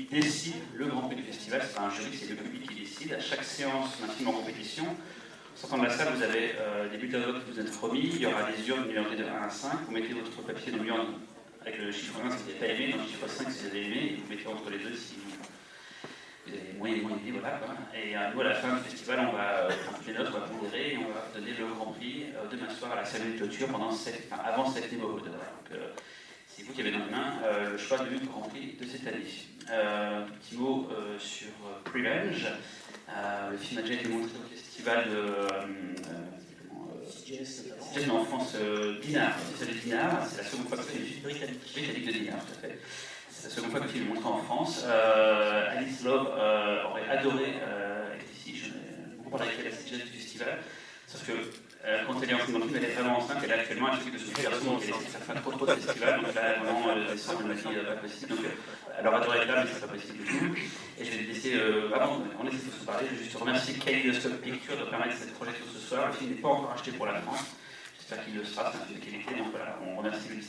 qui décide le Grand Prix du festival. C'est pas un jury, c'est le public qui décide. À chaque séance d'un film en compétition, en sortant de la salle, vous avez des bulletins de vote qui vous êtes remis. Il y aura des urnes numérotés de 1 à 5. Vous mettez votre papier dans l'urne avec le chiffre 1 si vous n'avez pas aimé, dans le chiffre 5 si vous avez aimé, et vous mettez entre les deux si vous avez moins aimé, voilà quoi. Et nous, à la fin du festival, on va prendre toutes les notes, on va pondérer et on va donner le Grand Prix demain soir à la salle de clôture avant cette démo. Donc, c'est vous qui avez dans les mains le choix du Grand Prix de cette année. Petit mot sur Prevenge. Le film a déjà été montré au festival de en France, Dinard. C'est Dinard, c'est la seconde fois que le film britannique de Dinard, tout à fait. C'est la seconde fois que le film est montré en France. Alice Love aurait adoré être ici. Je n'ai beaucoup parlé avec elle à cette du festival. Sauf que quand elle est enceinte dans le film, elle est vraiment enceinte. Elle est actuellement à de son garçon qui a laissé faire trop de festivals. Donc là, vraiment, elle m'a dit pas possible. Donc elle aurait adoré être là, mais c'est pas possible du tout. Et je vais laisser, avant on essaie de se parler, je vais juste remercier Kate de Stop Picture de permettre cette projection ce soir. Le film n'est pas encore acheté pour la France. J'espère qu'il le sera, c'est un film de qualité. Donc voilà, on remercie le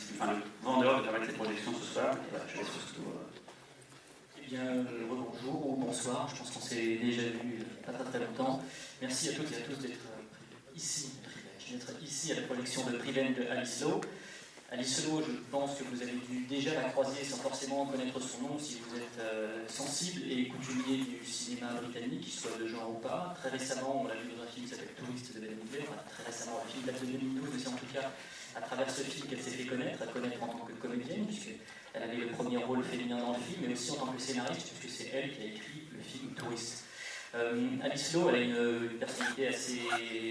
vendeur de permettre cette projection ce soir. Et voilà, je laisse surtout. Eh bien, bonjour ou bonsoir, je pense qu'on s'est déjà vu pas très longtemps. Merci à toutes et à tous d'être ici à la projection de Prevenge de Alice Lowe. Alice Lowe, je pense que vous avez dû déjà la croiser sans forcément connaître son nom si vous êtes sensible et coutumier du cinéma britannique, qu'il soit de genre ou pas. Très récemment, on l'a vu dans un film qui s'appelle Touriste de Ben Miller. Très récemment, le film date de 2012, mais c'est en tout cas à travers ce film qu'elle s'est fait connaître en tant que comédienne, puisqu'elle avait le premier rôle féminin dans le film, mais aussi en tant que scénariste, puisque c'est elle qui a écrit le film Touriste. Alice Lowe, elle a une personnalité assez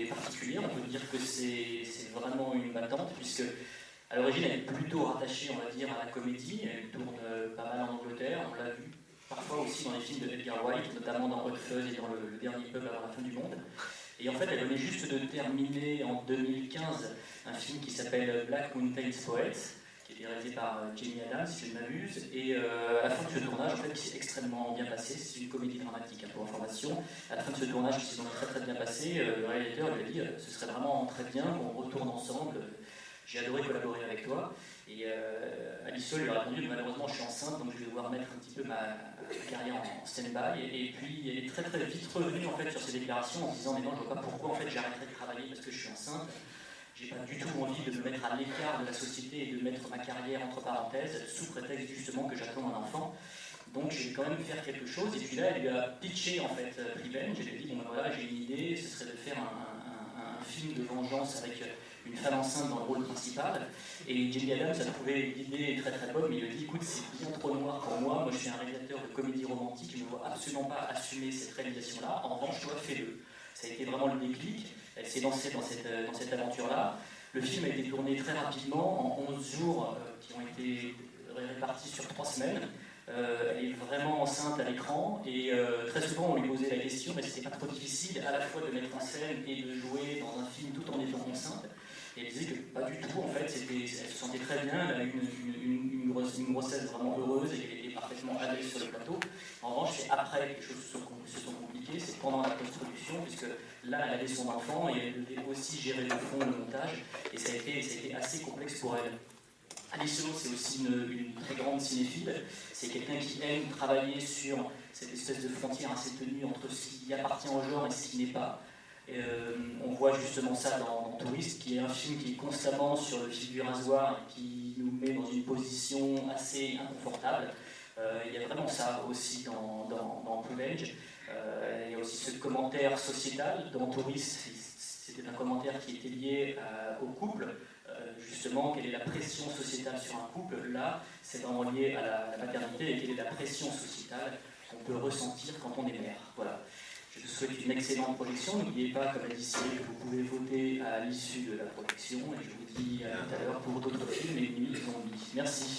particulière. On peut dire que c'est vraiment une battante, puisque à l'origine, elle est plutôt rattachée, on va dire, à la comédie. Elle tourne pas mal en Angleterre. On l'a vu parfois aussi dans les films de Edgar Wright, notamment dans Hot Fuzz et dans le dernier pub avant la fin du monde. Et en fait, elle venait juste de terminer en 2015 un film qui s'appelle Black Mountains Poets, qui était réalisé par Jamie Adams, si je ne m'abuse. Et à la fin de ce tournage, en fait, qui s'est extrêmement bien passé, c'est une comédie dramatique, pour information. À la fin de ce tournage, qui s'est donc très bien passé, le réalisateur lui a dit ce serait vraiment très bien qu'on retourne ensemble. J'ai adoré collaborer avec toi. Et Alice lui a répondu malheureusement, je suis enceinte, donc je vais devoir mettre un petit peu ma carrière en stand-by. Et puis, elle est très vite revenue en fait, sur ses déclarations en disant mais non, je ne vois pas pourquoi en fait, j'arrêterai de travailler parce que je suis enceinte. J'ai pas du tout envie de me mettre à l'écart de la société et de mettre ma carrière entre parenthèses, sous prétexte justement que j'attends un enfant. Donc je vais quand même faire quelque chose. Et puis là, elle lui a pitché en fait Prevenge. Elle lui a dit bon ben voilà, j'ai une idée, ce serait de faire un film de vengeance avec une femme enceinte dans le rôle principal. Et Jamie Adams a trouvé l'idée très bonne, mais il lui a dit écoute, c'est bien trop noir pour moi. Moi, je suis un réalisateur de comédie romantique, je ne me vois absolument pas assumer cette réalisation-là. En revanche, toi, fais-le. Ça a été vraiment le déclic. Elle s'est lancée dans cette aventure-là. Le film a été tourné très rapidement, en 11 jours qui ont été répartis sur 3 semaines. Elle est vraiment enceinte à l'écran et très souvent on lui posait la question mais c'était pas trop difficile à la fois de mettre en scène et de jouer dans un film tout en étant enceinte. Et elle disait que pas du tout en fait, elle se sentait très bien, elle a eu une grossesse vraiment heureuse et qu'elle était parfaitement à l'aise sur le plateau. En revanche, c'est après que les choses se sont compliquées, c'est pendant la post-production, puisque là elle avait son enfant et elle devait aussi gérer le fond, le montage, et ça a été assez complexe pour elle. Alice Lowe, c'est aussi une très grande cinéphile. C'est quelqu'un qui aime travailler sur cette espèce de frontière assez ténue entre ce qui appartient au genre et ce qui n'est pas. On voit justement ça dans Touriste, qui est un film qui est constamment sur le fil du rasoir et qui nous met dans une position assez inconfortable. Il y a vraiment ça aussi dans Prevenge. Il y a aussi ce commentaire sociétal. Dans Touriste, c'était un commentaire qui était lié au couple. Justement, quelle est la pression sociétale sur un couple. Là, c'est vraiment lié à la maternité et quelle est la pression sociétale qu'on peut ressentir quand on est mère. Voilà. Je vous souhaite une excellente projection. N'oubliez pas, comme a dit Cyril, que vous pouvez voter à l'issue de la projection. Et je vous dis à tout à l'heure pour d'autres films et Nuit Zombie. Merci.